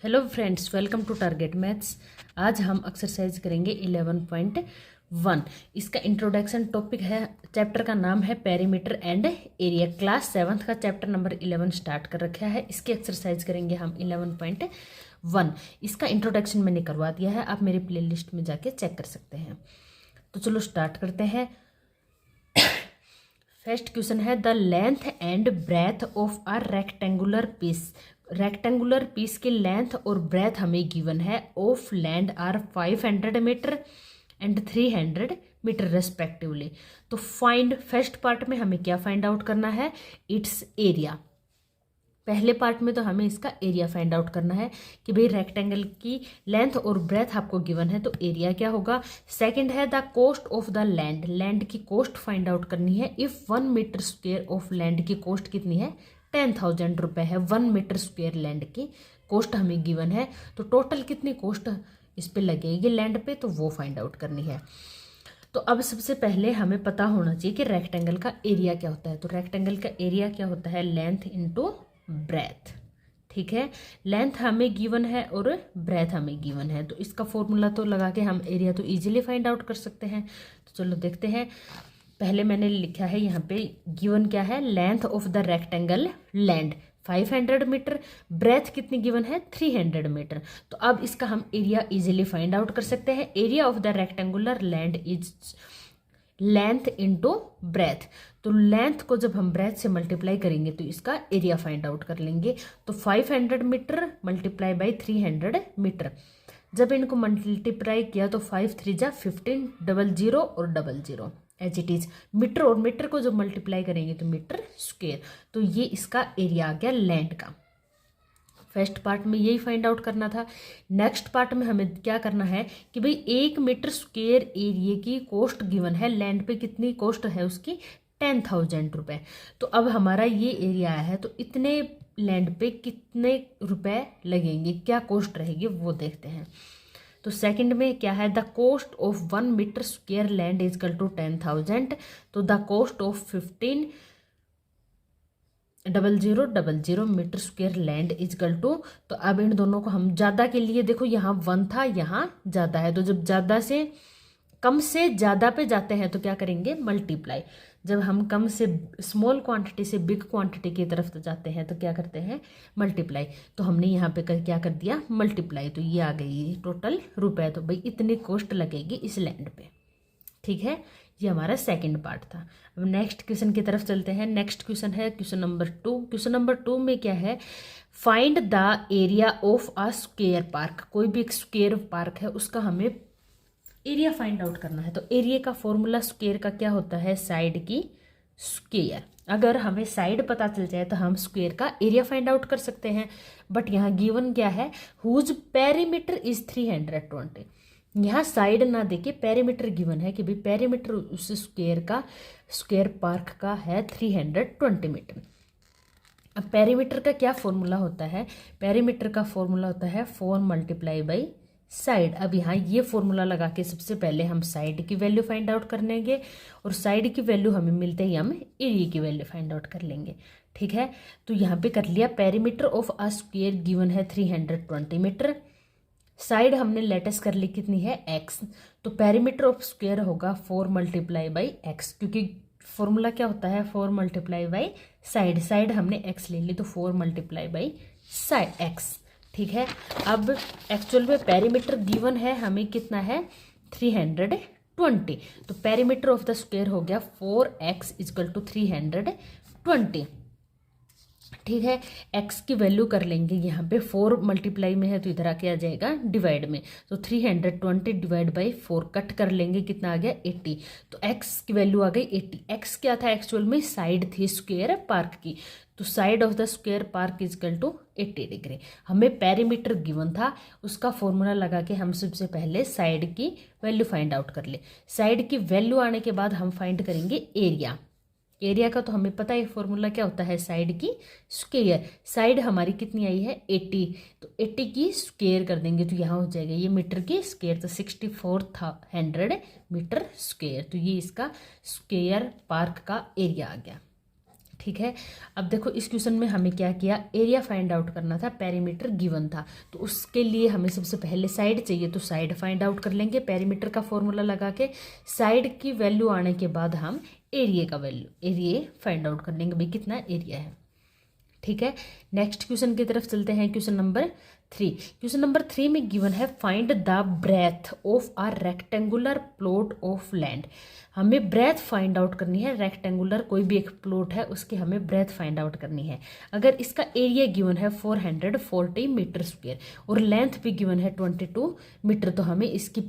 Hello friends, welcome to target maths. आज हम exercise करेंगे 11.1। इसका इंट्रोडक्शन टॉपिक है। चैप्टर का नाम है perimeter and area. Class 7th का चैप्टर नंबर 11 स्टार्ट कर रखा है। इसकी एक्सरसाइज करेंगे हम 11.1। इसका इंट्रोडक्शन मैंने करवा दिया है, आप मेरी प्लेलिस्ट में जाके चेक कर सकते हैं। तो चलो स्टार्ट करते हैं। फर्स्ट क्वेश्चन है the length and breadth of a rectangular piece. Rectangular piece की लेंथ और ब्रेथ हमें गिवन है of land are 500 metre and 300 metre respectively. तो फाइंड, फर्स्ट पार्ट में हमें क्या फाइंड आउट करना है? It's area. पहले पार्ट में तो हमें इसका एरिया फाइंड आउट करना है कि भाई रेक्टेंगल की लेंथ और ब्रेथ आपको गिवन है तो एरिया क्या होगा। सेकंड है the cost of the land. Land की कॉस्ट फाइंड आउट करनी है। If 1 metre square of land की कॉस्ट कितनी है? 10,000 रुपये है। 1 मीटर स्क्वेयर लैंड की कॉस्ट हमें गिवन है, तो टोटल कितनी कॉस्ट इस पे लगेगी लैंड पे, तो वो फाइंड आउट करनी है। तो अब सबसे पहले हमें पता होना चाहिए कि रेक्टेंगल का एरिया क्या होता है। तो रेक्टेंगल का एरिया क्या होता है? Length into breath. ठीक है, लेंथ हमें गिवन है और ब्रेथ हमें गिवन है, तो इसका फॉर्मूला तो लगा के हम एरिया तो इजीली फाइंड आउट कर सकते हैं। तो चलो देखते हैं। पहले मैंने लिखा है यहाँ पे गिवन क्या है? Length of the rectangle land 500 metre, breadth कितनी गिवन है? 300 मीटर। तो अब इसका हम एरिया इजीली फाइंड आउट कर सकते हैं। Area of the rectangular land is length into breath. तो लेंथ को जब हम ब्रेथ से मल्टीप्लाई करेंगे तो इसका एरिया फाइंड आउट कर लेंगे। तो 500 मीटर मल्टीप्लाई बाई 300 मीटर। जब इनको मल्टीप्लाई किया तो 5 3 जा 15, 00 और 00 एच इट इज। मीटर और मीटर को जब मल्टीप्लाई करेंगे तो मीटर स्क्वेयर। तो ये इसका एरिया आ गया लैंड का। फर्स्ट पार्ट में यही फाइंड आउट करना था। नेक्स्ट पार्ट में हमें क्या करना है कि भाई 1 मीटर स्क्वेयर एरिया की कॉस्ट गिवन है। लैंड पे कितनी कॉस्ट है उसकी? 10,000 रुपये। तो अब हमारा ये एरिया है, तो इतने लैंड पे कितने रुपए लगेंगे, क्या कॉस्ट रहेगी वो देखते हैं। तो सेकंड में क्या है? The cost of 1 metre square land is equal to 10,000। तो the cost of 15,00,00 metre square land is equal to. तो अब इन दोनों को हम ज़्यादा के लिए, देखो यहाँ 1 था, यहाँ ज़्यादा है, तो जब ज़्यादा से कम से ज़्यादा पे जाते हैं तो क्या करेंगे? मल्टीप्लाई। जब हम कम से स्मॉल क्वांटिटी से बिग क्वांटिटी की तरफ जाते हैं तो क्या करते हैं? मल्टीप्लाई। तो हमने यहाँ पे क्या कर दिया? मल्टीप्लाई। तो ये आ गई टोटल रुपए। तो भाई इतनी कॉस्ट लगेगी इस लैंड पे। ठीक है, ये हमारा सेकंड पार्ट था। अब नेक्स्ट क्वेश्चन की तरफ चलते हैं। नेक्स्ट क्वेश्चन है क्वेश्चन नंबर 2। क्वेश्चन नंबर 2 में क्या है? Find the area of a square park. कोई भी एक स्क्वेयर पार्क है उसका हमें एरिया फाइंड आउट करना है। तो एरिया का फॉर्मूला स्क्वेयर का क्या होता है? साइड की स्क्वेयर। अगर हमें साइड पता चल जाए तो हम स्क्वेयर का एरिया फाइंड आउट कर सकते हैं। बट यहाँ गिवन क्या है? Whose perimeter is 320। यहाँ साइड ना देके पेरीमीटर गिवन है कि भाई पेरीमीटर उस स्क्वेयर का, स्क्वेयर पार्क का है 320 मीटर। अब पेरीमीटर का क्या फॉर्मूला होता है? पेरीमीटर का फॉर्मूला होता है 4 मल्टीप्लाई बाई साइड। अब यहाँ ये फॉर्मूला लगा के सबसे पहले हम साइड की वैल्यू फाइंड आउट कर लेंगे, और साइड की वैल्यू हमें मिलते ही हम एरिया की वैल्यू फाइंड आउट कर लेंगे। ठीक है, तो यहाँ पे कर लिया। Perimeter of a square given है 320 मीटर। साइड हमने लेटेस्ट कर ली, कितनी है? x। तो पेरीमीटर ऑफ स्क्वेयर होगा 4 मल्टीप्लाई बाई एक्स, क्योंकि फॉर्मूला क्या होता है? 4 मल्टीप्लाई बाई साइड। साइड हमने x ले ली तो 4 मल्टीप्लाई बाई साइड x। ठीक है, अब एक्चुअल में पेरीमीटर गिवन है हमें कितना है? 320। तो पेरीमीटर ऑफ द स्क्वेयर हो गया 4x इक्वल टू 320। ठीक है, x की वैल्यू कर लेंगे यहाँ पे। 4 मल्टीप्लाई में है तो इधर आके आ जाएगा डिवाइड में। तो 320 डिवाइड बाई 4 कट कर लेंगे, कितना आ गया? 80। तो x की वैल्यू आ गई 80। x क्या था एक्चुअल में? साइड थी स्क्वेयर पार्क की। तो side of the square park is equal to 80 degree. हमें पेरीमीटर गिवन था, उसका फॉर्मूला लगा के हम सबसे पहले साइड की वैल्यू फाइंड आउट कर ले। साइड की वैल्यू आने के बाद हम फाइंड करेंगे एरिया। एरिया का तो हमें पता है फॉर्मूला क्या होता है? साइड की स्क्वेयर। साइड हमारी कितनी आई है? 80। तो 80 की स्क्वेयर कर देंगे तो यहाँ हो जाएगा ये मीटर की स्क्वेयर, तो 6400 मीटर स्क्वेयर। तो ये इसका स्क्वेयर पार्क का एरिया आ गया। ठीक है। अब देखो इस क्वेश्चन में हमें क्या किया, एरिया फाइंड आउट करना था, पेरीमीटर गिवन था, तो उसके लिए हमें सबसे पहले साइड चाहिए, तो साइड फाइंड आउट कर लेंगे पेरीमीटर का फॉर्मूला लगा के। साइड की वैल्यू आने के बाद हम एरिया का वैल्यू एरिया फाइंड आउट कर लेंगे, भाई कितना एरिया है। ठीक है, नेक्स्ट क्वेश्चन की तरफ चलते हैं। Question number 3। क्वेश्चन नंबर 3 में गिवन है find the breadth of a rectangular plot of land. हमें ब्रेथ फाइंड आउट करनी है, रेक्टेंगुलर कोई भी एक प्लॉट है उसकी हमें ब्रेथ फाइंड आउट करनी है। अगर इसका एरिया गिवन है 440 मीटर स्क्वायर और लेंथ भी गिवन है 22 मीटर, तो हमें इसकी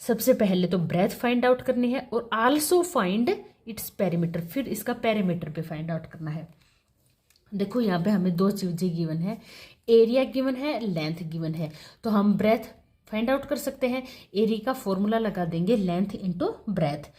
सबसे पहले तो ब्रेथ फाइंड आउट करनी है और आल्सो फाइंड इट्स पेरीमीटर, फिर इसका पेरीमीटर भी फाइंड आउट करना है। देखो यहाँ पे हमें दो चीजें गिवन है, एरिया गिवन है, लेंथ गिवन है, तो हम ब्रेथ फाइंड आउट कर सकते हैं। एरिया का फॉर्मूला लगा देंगे लेंथ इंटू ब्रेथ,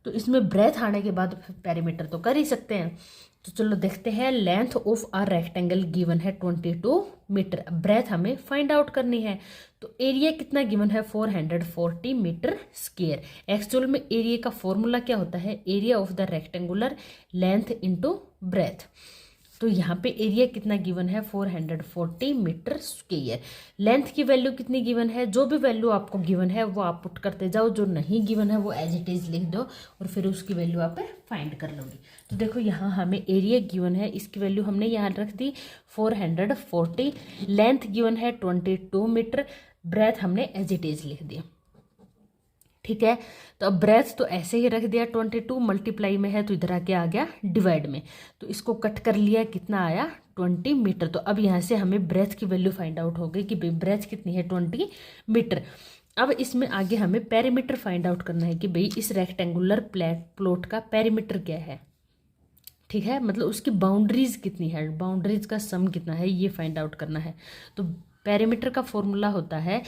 तो इसमें ब्रेथ आने के बाद पेरीमीटर तो कर ही सकते हैं। तो चलो देखते हैं, length of a rectangle given है 22 मीटर, ब्रेथ हमें फाइंड आउट करनी है। तो एरिया कितना गिवन है 440 मीटर स्क्वायर। एक्चुअल में एरिया का फॉर्मूला क्या होता है, area of the rectangular length into breath. तो यहाँ पे एरिया कितना गिवन है 440 मीटर स्क्वायर। लेंथ की वैल्यू कितनी गिवन है, जो भी वैल्यू आपको गिवन है वो आप पुट करते जाओ, जो नहीं गिवन है वो एज इट इज लिख दो और फिर उसकी वैल्यू आप फाइंड कर लोगे। तो देखो यहाँ हमें एरिया गिवन है, इसकी वैल्यू हमने यहाँ रख दी 440, लेंथ गिवन है 22 मीटर, ब्रेथ हमने एज इट इज लिख दिया। ठीक है, तो अब ब्रेथ तो ऐसे ही रख दिया, 22 मल्टीप्लाई में है तो इधर आके आ गया डिवाइड में, तो इसको कट कर लिया, कितना आया 20 मीटर। तो अब यहाँ से हमें ब्रेथ की वैल्यू फाइंड आउट हो गई कि भाई ब्रेथ कितनी है 20 मीटर। अब इसमें आगे हमें पेरीमीटर फाइंड आउट करना है कि भाई इस रेक्टेंगुलर प्लॉट का पेरीमीटर क्या है। ठीक है, मतलब उसकी बाउंड्रीज कितनी है, बाउंड्रीज का सम कितना है, ये फाइंड आउट करना है। तो पेरीमीटर का फॉर्मूला होता है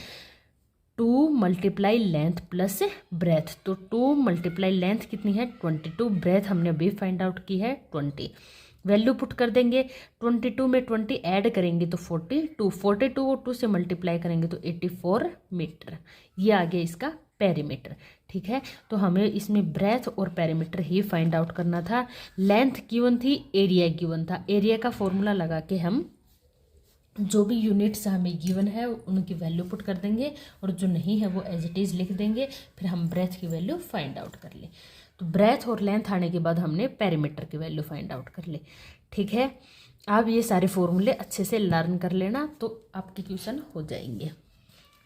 2 मल्टीप्लाई लेंथ प्लस ब्रेथ। तो 2 मल्टीप्लाई लेंथ कितनी है 22, ब्रेथ हमने अभी फाइंड आउट की है 20। वैल्यू पुट कर देंगे, 22 में 20 ऐड करेंगे तो 42, 42 को 2 से मल्टीप्लाई करेंगे तो 84 मीटर। ये आ गया इसका पेरीमीटर। ठीक है, तो हमें इसमें ब्रेथ और पेरीमीटर ही फाइंड आउट करना था। लेंथ गिवन थी, एरिया गिवन था, एरिया का फॉर्मूला लगा के हम जो भी यूनिट्स हमें गिवन है उनकी वैल्यू पुट कर देंगे और जो नहीं है वो एज इट इज लिख देंगे, फिर हम ब्रेथ की वैल्यू फाइंड आउट कर ले। तो ब्रेथ और लेंथ आने के बाद हमने पेरीमीटर की वैल्यू फाइंड आउट कर ले। ठीक है, आप ये सारे फॉर्मूले अच्छे से लर्न कर लेना तो आपके क्वेश्चन हो जाएंगे।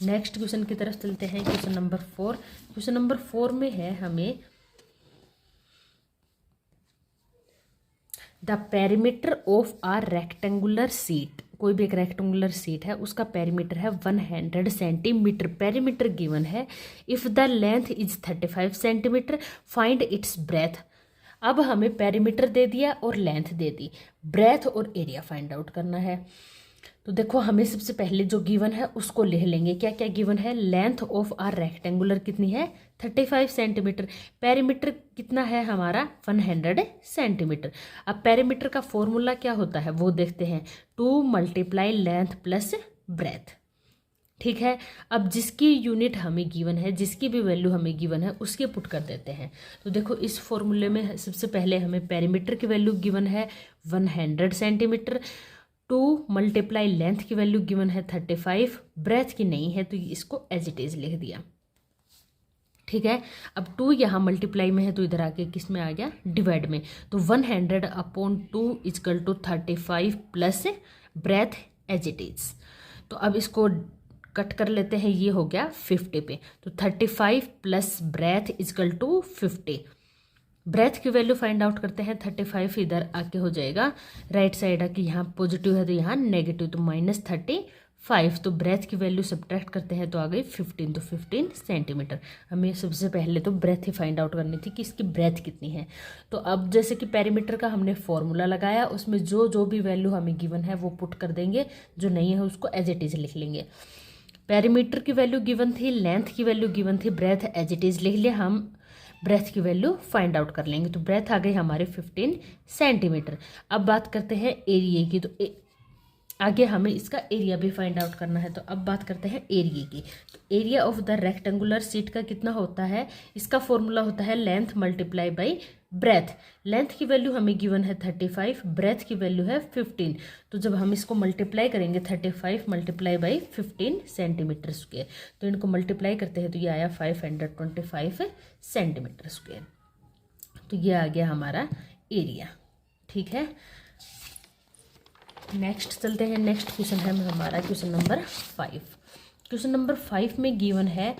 नेक्स्ट क्वेश्चन की तरफ चलते हैं, क्वेश्चन नंबर 4। क्वेश्चन नंबर 4 में है हमें the perimeter of a rectangular sheet. कोई भी एक रेक्टेंगुलर सीट है उसका पेरीमीटर है 100 सेंटीमीटर, पेरीमीटर गिवन है। If the length is 35 centimetre find it's breath. अब हमें पेरीमीटर दे दिया और लेंथ दे दी, ब्रेथ और एरिया फाइंड आउट करना है। तो देखो हमें सबसे पहले जो गिवन है उसको लिख लेंगे। क्या क्या गिवन है, लेंथ ऑफ आर रेक्टेंगुलर कितनी है 35 सेंटीमीटर, पेरीमीटर कितना है हमारा 100 सेंटीमीटर। अब पेरीमीटर का फॉर्मूला क्या होता है वो देखते हैं, 2 मल्टीप्लाई लेंथ प्लस ब्रेथ। ठीक है, अब जिसकी यूनिट हमें गिवन है, जिसकी भी वैल्यू हमें गिवन है उसके पुट कर देते हैं। तो देखो इस फॉर्मूले में सबसे पहले हमें पेरीमीटर की वैल्यू गिवन है 100 सेंटीमीटर, 2 मल्टीप्लाई लेंथ की वैल्यू गिवन है 35, ब्रेथ की नहीं है तो इसको एज इट इज लिख दिया। ठीक है, अब 2 यहाँ मल्टीप्लाई में है तो इधर आके किस में आ गया डिवाइड में, तो 100/2 equal to 35 plus breadth as it is. तो अब इसको कट कर लेते हैं, ये हो गया 50 पे, तो 35 plus breadth equal to 50। Breadth की वैल्यू फाइंड आउट करते हैं, 35 इधर आके हो जाएगा राइट साइड आके, यहाँ पॉजिटिव है तो यहाँ नेगेटिव, तो -35। तो ब्रेथ की वैल्यू सब्ट्रैक्ट करते हैं तो आ गई 15, तो 15 सेंटीमीटर। हमें सबसे पहले तो ब्रेथ ही फाइंड आउट करनी थी कि इसकी ब्रेथ कितनी है। तो अब जैसे कि पेरीमीटर का हमने फॉर्मूला लगाया, उसमें जो जो भी वैल्यू हमें गिवन है वो पुट कर देंगे, जो नहीं है उसको एज इट इज लिख लेंगे। पेरीमीटर की वैल्यू गिवन थी, लेंथ की वैल्यू गिवन थी, ब्रेथ एज इट इज लिख लिया। हम ब्रेथ की वैल्यू फाइंड आउट कर लेंगे, तो ब्रेथ आ गई हमारे 15 सेंटीमीटर। अब बात करते हैं एरिया की, तो आगे हमें इसका एरिया भी फाइंड आउट करना है। तो अब बात करते हैं एरिया की। तो area of the rectangular sheet का कितना होता है, इसका फॉर्मूला होता है length multiply by breadth, length की वैल्यू हमें गिवन है 35, ब्रेथ की वैल्यू है 15। तो जब हम इसको मल्टीप्लाई करेंगे 35 मल्टीप्लाई बाई 15 सेंटीमीटर स्क्वायर, तो इनको मल्टीप्लाई करते हैं तो ये आया 525 सेंटीमीटर स्क्वायर। तो ये आ गया हमारा एरिया। ठीक है, नेक्स्ट चलते हैं। नेक्स्ट क्वेश्चन है हमारा क्वेश्चन नंबर 5। क्वेश्चन नंबर 5 में गिवन है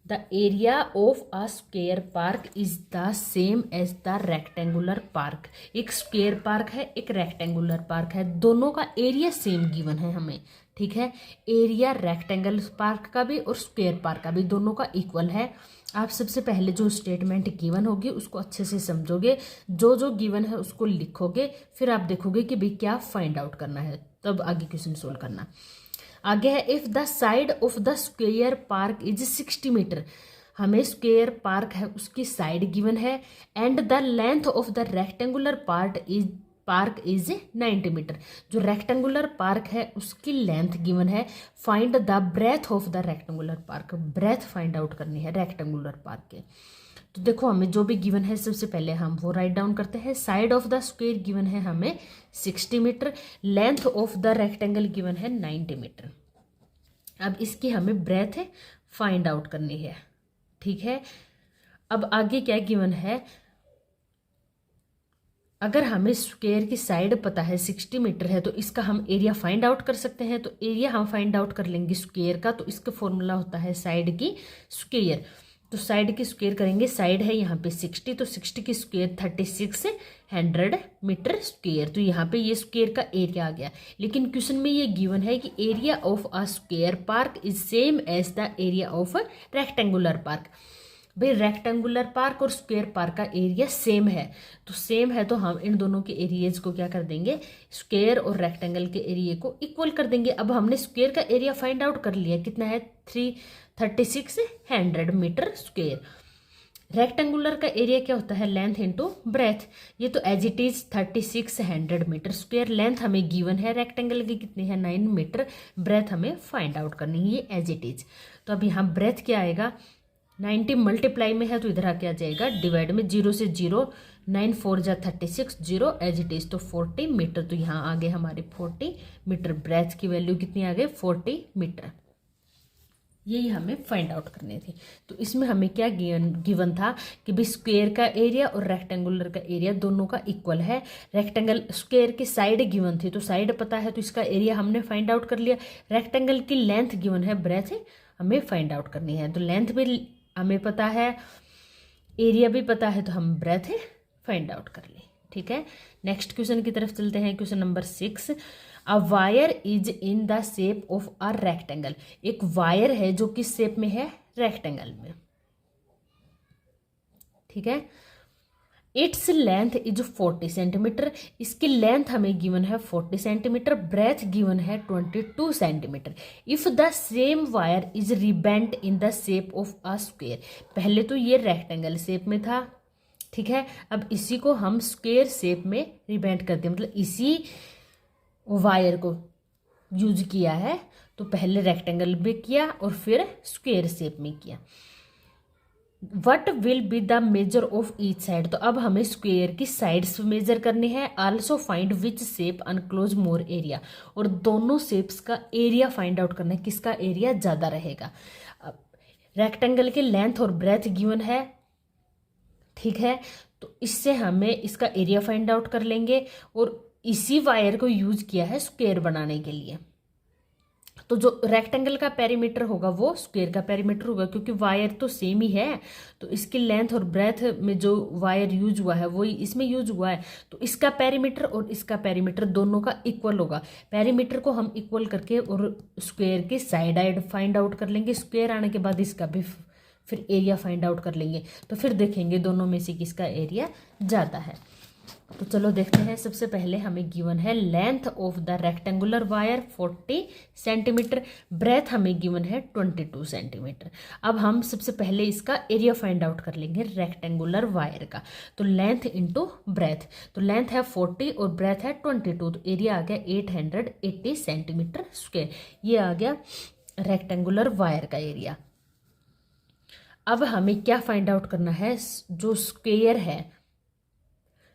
the area of a square park is the same as the rectangular park. एक स्क्वेयर पार्क है, एक रेक्टेंगुलर पार्क है, दोनों का एरिया सेम गिवन है हमें। ठीक है, एरिया रेक्टेंगल पार्क का भी और स्क्वेयर पार्क का भी दोनों का इक्वल है। आप सबसे पहले जो स्टेटमेंट गिवन होगी उसको अच्छे से समझोगे, जो जो गिवन है उसको लिखोगे, फिर आप देखोगे कि भाई क्या फाइंड आउट करना है, तब आगे क्वेश्चन सोल्व करना। आगे है if the side of the square park is 60 metre. हमें स्क्वेयर पार्क है उसकी साइड गिवन है, and the length of the rectangular park is 90 metre. जो रेक्टेंगुलर पार्क है उसकी लेंथ गिवन है। Find the breadth of the rectangular park, breadth find out करनी है रेक्टेंगुलर पार्क के। तो देखो हमें जो भी गिवन है सबसे पहले हम वो राइट डाउन करते हैं। Side of the square given है हमें 60 metre, length of the rectangle given है 90 मीटर। अब इसकी हमें ब्रेथ फाइंड आउट करनी है। ठीक है, अब आगे क्या गिवन है, अगर हमें स्क्वेयर की साइड पता है 60 मीटर है तो इसका हम एरिया फाइंड आउट कर सकते हैं। तो एरिया हम फाइंड आउट कर लेंगे स्क्वेयर का, तो इसका फॉर्मूला होता है साइड की स्क्वेयर। तो साइड की स्क्वेयर करेंगे, साइड है यहाँ पे 60, तो 60 की स्क्वेयर 3600 मीटर स्क्वेयर। तो यहाँ पे ये स्क्वेयर का एरिया आ गया। लेकिन क्वेश्चन में ये गिवन है कि area of a square park is same as the area of rectangular park. भाई रेक्टेंगुलर पार्क और स्क्वेयर पार्क का एरिया सेम है, तो सेम है तो हम इन दोनों के एरियाज को क्या कर देंगे, स्क्वेयर और रेक्टेंगल के एरिया को इक्वल कर देंगे। अब हमने स्क्वेयर का एरिया फाइंड आउट कर लिया, कितना है 3600 मीटर स्क्वेयर। रेक्टेंगुलर का एरिया क्या होता है, लेंथ इंटू ब्रेथ। ये तो as it is 3600 metre square. Length हमें गिवन है रेक्टेंगल की कितनी है 9 मीटर, ब्रेथ हमें फाइंड आउट करनी है, ये एज इट इज। तो अब यहाँ ब्रेथ क्या आएगा, 90 मल्टीप्लाई में है तो इधर आके आ जाएगा डिवाइड में, 0 से 0, 9 4 जा 36, 0 एज इट इज, तो 40 मीटर। तो यहाँ आगे हमारे 40 मीटर। ब्रेथ की वैल्यू कितनी आ गई 40 मीटर। यही हमें फाइंड आउट करनी थी। तो इसमें हमें क्या गिवन था कि भाई स्क्वेयर का एरिया और रेक्टेंगुलर का एरिया दोनों का इक्वल है। रेक्टेंगल स्क्वेयर की साइड गिवन थी तो साइड पता है तो इसका एरिया हमने फाइंड आउट कर लिया। रेक्टेंगल की लेंथ गिवन है, ब्रेथ हमें फाइंड आउट करनी है। तो लेंथ भी हमें पता है, एरिया भी पता है, तो हम ब्रेथ फाइंड आउट कर ले। ठीक है, नेक्स्ट क्वेश्चन की तरफ चलते हैं। Question number 6, a wire is in the shape of a rectangle. एक वायर है जो किस शेप में है, रेक्टेंगल में। ठीक है, इट्स लेंथ इज 40 सेंटीमीटर। इसकी लेंथ हमें गिवन है 40 सेंटीमीटर, ब्रेथ गिवन है 22 centimetre. If the same wire is rebent in the shape of a square. पहले तो ये रेक्टेंगल शेप में था, ठीक है, अब इसी को हम स्क्वेयर शेप में रिबेंट करते हैं, मतलब इसी वायर को यूज किया है। तो पहले रेक्टेंगल में किया और फिर स्क्वेयर शेप में किया। What will be the measure of each side. तो अब हमें स्क्वेयर की साइड्स मेजर करनी है। Also find which shape unclose more area. और दोनों शेप्स का एरिया फाइंड आउट करना है, किसका एरिया ज़्यादा रहेगा। रेक्टेंगल की लेंथ और ब्रेथ गिवन है, ठीक है, तो इससे हमें इसका एरिया फाइंड आउट कर लेंगे। और इसी वायर को यूज किया है स्क्वेयर बनाने के लिए। तो जो रेक्टेंगल का पेरीमीटर होगा वो स्क्वेयर का पेरीमीटर होगा, क्योंकि वायर तो सेम ही है। तो इसकी लेंथ और ब्रेथ में जो वायर यूज हुआ है वही इसमें यूज हुआ है। तो इसका पेरीमीटर और इसका पेरीमीटर दोनों का इक्वल होगा। पेरीमीटर को हम इक्वल करके और स्क्वेयर की साइड फाइंड आउट कर लेंगे। स्क्वेयर आने के बाद इसका भी फिर एरिया फाइंड आउट कर लेंगे। तो फिर देखेंगे दोनों में से किसका एरिया ज़्यादा है। तो चलो देखते हैं। सबसे पहले हमें गिवन है length of the rectangular wire 40 centimetre, breadth हमें गिवन है 22 सेंटीमीटर। अब हम सबसे पहले इसका एरिया फाइंड आउट कर लेंगे रेक्टेंगुलर वायर का। तो लेंथ इंटू ब्रेथ, तो लेंथ है 40 और ब्रेथ है 22, तो एरिया आ गया 880 सेंटीमीटर स्क्वायर। ये आ गया रेक्टेंगुलर वायर का एरिया। अब हमें क्या फाइंड आउट करना है, जो स्क्वेयर है,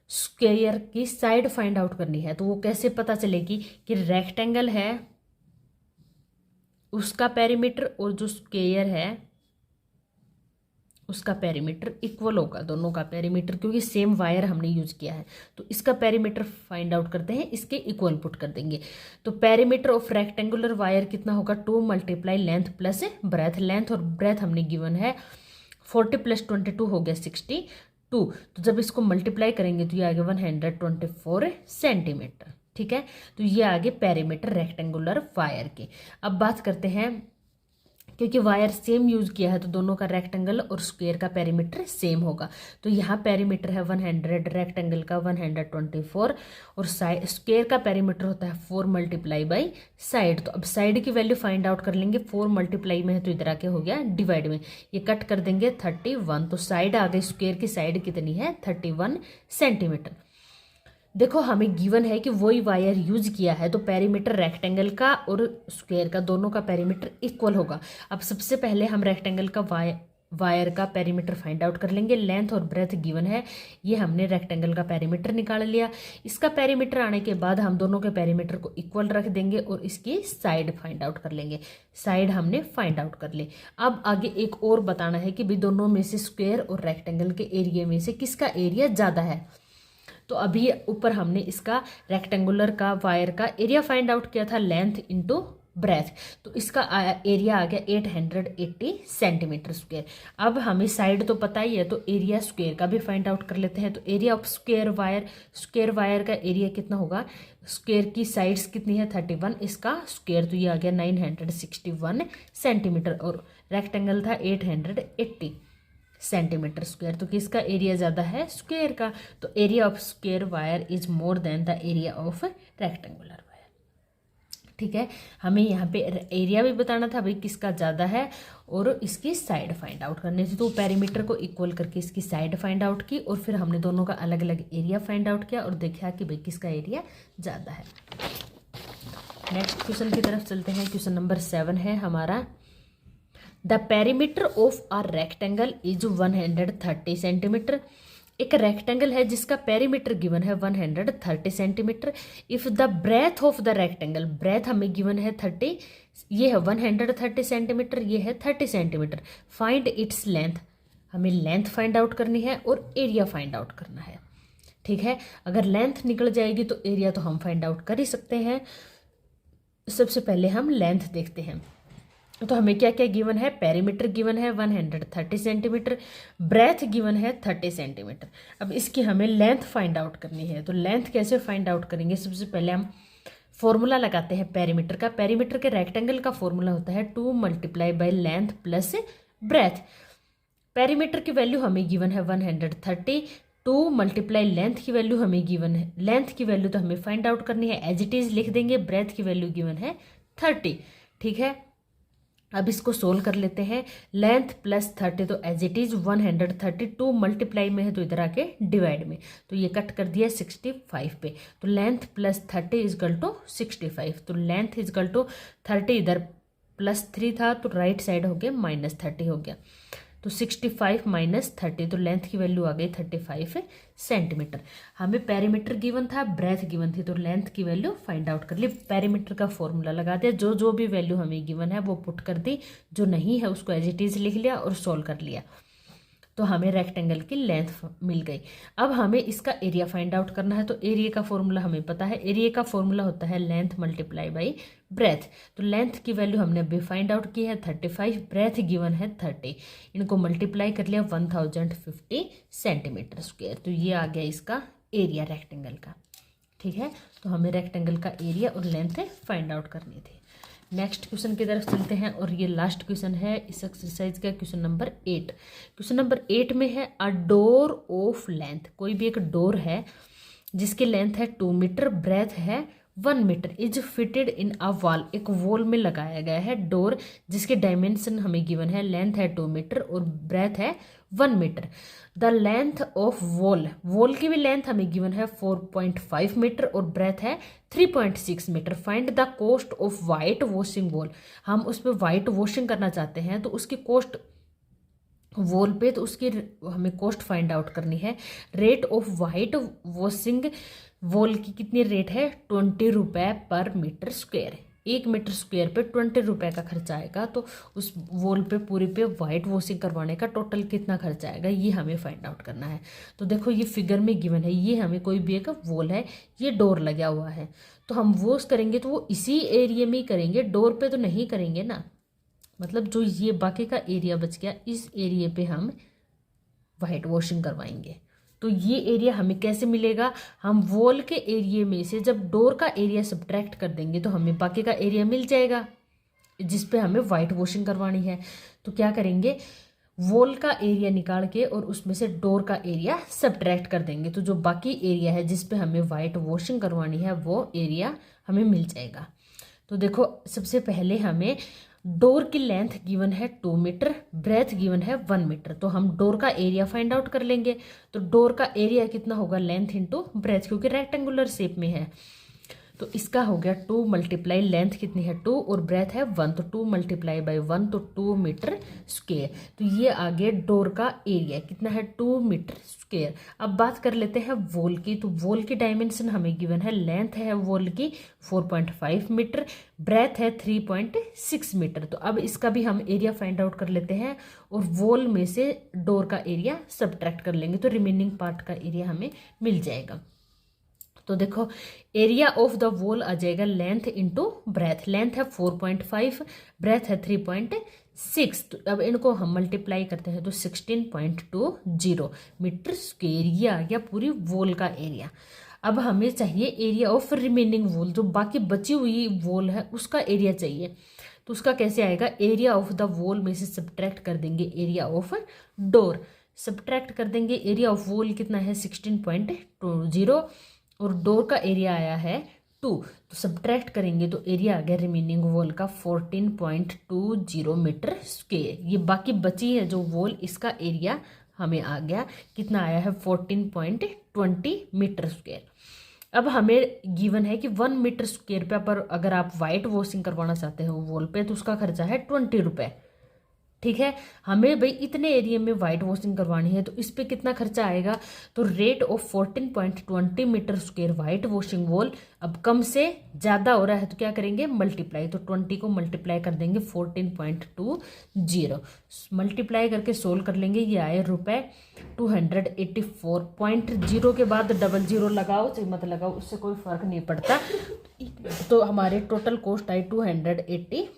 स्क्वेयर की साइड फाइंड आउट करनी है। तो वो कैसे पता चलेगी कि रेक्टेंगल है उसका पेरीमीटर और जो स्क्वेयर है उसका पेरीमीटर इक्वल होगा, दोनों का पेरीमीटर, क्योंकि सेम वायर हमने यूज किया है। तो इसका पेरीमीटर फाइंड आउट करते हैं, इसके इक्वल पुट कर देंगे। तो पेरीमीटर ऑफ रेक्टेंगुलर वायर कितना होगा, 2 multiply length plus breadth. Length और ब्रेथ हमने गिवन है 40 + 22 हो गया 62। तो जब इसको मल्टीप्लाई करेंगे तो ये आगे 124 सेंटीमीटर। ठीक है, तो ये आगे पेरीमीटर रेक्टेंगुलर वायर के। अब बात करते हैं, क्योंकि वायर सेम यूज किया है तो दोनों का रेक्टेंगल और स्क्वायर का पेरीमीटर सेम होगा। तो यहाँ पेरीमीटर है 100, रेक्टेंगल का 124, और साइड स्क्वायर का पेरीमीटर होता है 4 मल्टीप्लाई बाई साइड। तो अब साइड की वैल्यू फाइंड आउट कर लेंगे। 4 मल्टीप्लाई में है तो इधर आके हो गया डिवाइड में, ये कट कर देंगे 31। तो साइड आ गई, स्क्वायर की साइड कितनी है 31 सेंटीमीटर। देखो हमें गिवन है कि वही वायर यूज किया है, तो पेरीमीटर रेक्टेंगल का और स्क्वायर का दोनों का पेरीमीटर इक्वल होगा। अब सबसे पहले हम रेक्टेंगल का वायर का पेरीमीटर फाइंड आउट कर लेंगे। लेंथ और ब्रेथ गिवन है, ये हमने रेक्टेंगल का पेरीमीटर निकाल लिया। इसका पेरीमीटर आने के बाद हम दोनों के पेरीमीटर को इक्वल रख देंगे और इसकी साइड फाइंड आउट कर लेंगे। साइड हमने फाइंड आउट कर ली। अब आगे एक और बताना है कि भाई दोनों में से स्क्वायर और रेक्टेंगल के एरिया में से किसका एरिया ज़्यादा है। तो अभी ऊपर हमने इसका रेक्टेंगुलर का वायर का एरिया फाइंड आउट किया था, लेंथ इंटू ब्रेथ। तो इसका एरिया आ गया 880 सेंटीमीटर स्क्वायर। अब हमें साइड तो पता ही है, तो एरिया स्क्वायर का भी फाइंड आउट कर लेते हैं। तो एरिया ऑफ स्क्वायर वायर का एरिया कितना होगा, स्क्वायर की साइड्स कितनी है 31, इसका स्क्वायर तो ये आ गया 961 सेंटीमीटर, और रेक्टेंगल था 880 सेंटीमीटर स्क्वायर। तो किसका एरिया ज़्यादा है, स्क्वायर का। तो area of square wire is more than the area of rectangular wire. ठीक है, हमें यहाँ पे एरिया भी बताना था भाई किसका ज़्यादा है, और इसकी साइड फाइंड आउट करनी थी। तो पेरीमीटर को इक्वल करके इसकी साइड फाइंड आउट की, और फिर हमने दोनों का अलग अलग एरिया फाइंड आउट किया और देखा कि भाई किसका एरिया ज़्यादा है। नेक्स्ट क्वेश्चन की तरफ चलते हैं। क्वेश्चन नंबर 7 है हमारा, the perimeter of a rectangle is 130 centimetre. एक रेक्टेंगल है जिसका पेरीमीटर गिवन है 130 centimetre. If the breadth of the rectangle, breadth हमें गिवन है 30, ये है 130 सेंटीमीटर, ये है 30 सेंटीमीटर। फाइंड इट्स लेंथ, हमें लेंथ फाइंड आउट करनी है और एरिया फाइंड आउट करना है। ठीक है, अगर लेंथ निकल जाएगी तो एरिया तो हम फाइंड आउट कर ही सकते हैं। सबसे पहले हम लेंथ देखते हैं। तो हमें क्या क्या गिवन है, पेरीमीटर गिवन है 130 सेंटीमीटर, ब्रेथ गिवन है 30 सेंटीमीटर। अब इसकी हमें लेंथ फाइंड आउट करनी है। तो लेंथ कैसे फाइंड आउट करेंगे, सबसे पहले हम फॉर्मूला लगाते हैं पेरीमीटर का। पेरीमीटर के रेक्टेंगल का फॉर्मूला होता है 2 multiply by length plus breadth. Perimeter की वैल्यू हमें गिवन है 130, 2 मल्टीप्लाई लेंथ की वैल्यू हमें गिवन है, लेंथ की वैल्यू तो हमें फाइंड आउट करनी है, एज इट इज लिख देंगे। ब्रेथ की वैल्यू गिवन है 30। ठीक है, अब इसको सोल्व कर लेते हैं। लेंथ प्लस 30 तो एज इट इज 132 मल्टीप्लाई में है तो इधर आके डिवाइड में, तो ये कट कर दिया 65 पे। तो लेंथ प्लस 30 इजकल टू 65। तो लेंथ इजकल टू 30, इधर +3 था तो राइट साइड हो गया -30 हो गया। तो 65 - 30, तो लेंथ की वैल्यू आ गई 35 सेंटीमीटर। हमें पेरीमीटर गिवन था, ब्रेथ गिवन थी, तो लेंथ की वैल्यू फाइंड आउट कर ली। पेरीमीटर का फॉर्मूला लगा दिया, जो जो भी वैल्यू हमें गिवन है वो पुट कर दी, जो नहीं है उसको एज इट इज लिख लिया और सोल्व कर लिया। तो हमें रेक्टेंगल की लेंथ मिल गई। अब हमें इसका एरिया फाइंड आउट करना है। तो एरिया का फॉर्मूला हमें पता है, एरिया का फॉर्मूला होता है लेंथ मल्टीप्लाई बाई ब्रेथ। तो लेंथ की वैल्यू हमने अभी फाइंड आउट की है 35, ब्रेथ गिवन है 30, इनको मल्टीप्लाई कर लिया 1050 सेंटीमीटर स्क्वायर। तो ये आ गया इसका एरिया रेक्टेंगल का। ठीक है, तो हमें रेक्टेंगल का एरिया और लेंथ फाइंड आउट करनी थी। नेक्स्ट क्वेश्चन की तरफ चलते हैं, और ये लास्ट क्वेश्चन है इस एक्सरसाइज का, क्वेश्चन नंबर 8। क्वेश्चन नंबर 8 में है अ डोर ऑफ लेंथ। कोई भी एक डोर है जिसकी लेंथ है 2 मीटर, ब्रेथ है 1 metre, is fitted in a wall. एक वॉल में लगाया गया है डोर जिसके डायमेंशन हमें गिवन है, लेंथ है 2 मीटर और ब्रेथ है 1 metre. The length of wall की भी लेंथ हमें गिवन है 4.5 मीटर और ब्रेथ है 3.6 metre. Find the cost of white washing wall. हम उस पर वाइट वॉशिंग करना चाहते हैं तो उसकी कॉस्ट वॉल पे, तो उसकी हमें कॉस्ट फाइंड आउट करनी है। Rate of white washing wall की कितनी रेट है, 20 रुपये पर मीटर स्क्वायर। 1 मीटर स्क्वायर पे 20 रुपये का खर्चा आएगा, तो उस वॉल पे पूरी पे वाइट वॉशिंग करवाने का टोटल कितना खर्चा आएगा, ये हमें फाइंड आउट करना है। तो देखो ये फिगर में गिवन है, ये हमें कोई भी एक वॉल है, ये डोर लगा हुआ है, तो हम वॉश करेंगे तो वो इसी एरिया में ही करेंगे, डोर पे तो नहीं करेंगे ना। मतलब जो ये बाकी का एरिया बच गया, इस एरिया पे हम वाइट वॉशिंग करवाएंगे। तो ये एरिया हमें कैसे मिलेगा, हम वॉल के एरिया में से जब डोर का एरिया सब्ट्रैक्ट कर देंगे तो हमें बाकी का एरिया मिल जाएगा जिस पे हमें वाइट वॉशिंग करवानी है। तो क्या करेंगे, वॉल का एरिया निकाल के और उसमें से डोर का एरिया सब्ट्रैक्ट कर देंगे, तो जो बाकी एरिया है जिस पे हमें वाइट वॉशिंग करवानी है वो एरिया हमें मिल जाएगा। तो देखो सबसे पहले हमें डोर की लेंथ गिवन है 2 मीटर, ब्रेथ गिवन है 1 मीटर, तो हम डोर का एरिया फाइंड आउट कर लेंगे। तो डोर का एरिया कितना होगा, लेंथ इंटू ब्रेथ, क्योंकि रेक्टेंगुलर शेप में है, तो इसका हो गया 2 मल्टीप्लाई लेंथ कितनी है 2 और ब्रेथ है 1, तो 2 मल्टीप्लाई बाई 1, तो 2 मीटर स्क्वेयर। तो ये आ गया डोर का एरिया कितना है 2 मीटर स्क्वेयर। अब बात कर लेते हैं वॉल की, तो वॉल की डायमेंशन हमें गिवन है, लेंथ है वॉल की 4.5 मीटर, ब्रेथ है 3.6 मीटर। तो अब इसका भी हम एरिया फाइंड आउट कर लेते हैं और वॉल में से डोर का एरिया सब्ट्रैक्ट कर लेंगे, तो रिमेनिंग पार्ट का एरिया हमें मिल जाएगा। तो देखो एरिया ऑफ द वॉल आ जाएगा लेंथ इंटू ब्रेथ, लेंथ है 4.5, ब्रेथ है 3.6, तो अब इनको हम मल्टीप्लाई करते हैं तो 16.20 मीटर स्क्वेयर, ये आ गया पूरी वॉल का एरिया। अब हमें चाहिए एरिया ऑफ रिमेनिंग वॉल, जो बाकी बची हुई वॉल है उसका एरिया चाहिए। तो उसका कैसे आएगा, एरिया ऑफ द वॉल में से सब्ट्रैक्ट कर देंगे एरिया ऑफ डोर, सब्ट्रैक्ट कर देंगे एरिया ऑफ वॉल कितना है 16.20 और डोर का एरिया आया है 2, तो सब्ट्रैक्ट करेंगे तो एरिया आ गया रिमेनिंग वॉल का 14.20 मीटर स्क्वेयर। ये बाकी बची है जो वॉल, इसका एरिया हमें आ गया कितना आया है 14.20 मीटर स्क्वेयर। अब हमें गिवन है कि 1 मीटर स्क्वेयर पे पर अगर आप वाइट वॉशिंग करवाना चाहते हो वॉल पे तो उसका खर्चा है 20 रुपये। ठीक है, हमें भाई इतने एरिया में वाइट वॉशिंग करवानी है तो इस पे कितना खर्चा आएगा, तो rate of 14.20 metre square white washing wall. अब कम से ज़्यादा हो रहा है तो क्या करेंगे, मल्टीप्लाई, तो 20 को मल्टीप्लाई कर देंगे 14.20, मल्टीप्लाई करके सोल्व कर लेंगे, ये आए रुपये 284.0 के बाद 00 लगाओ चाहे मत लगाओ उससे कोई फर्क नहीं पड़ता। तो हमारे टोटल कॉस्ट आई 284।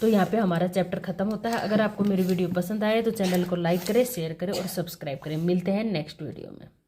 तो यहाँ पे हमारा चैप्टर खत्म होता है। अगर आपको मेरी वीडियो पसंद आए तो चैनल को लाइक करें, शेयर करें और सब्सक्राइब करें। मिलते हैं नेक्स्ट वीडियो में।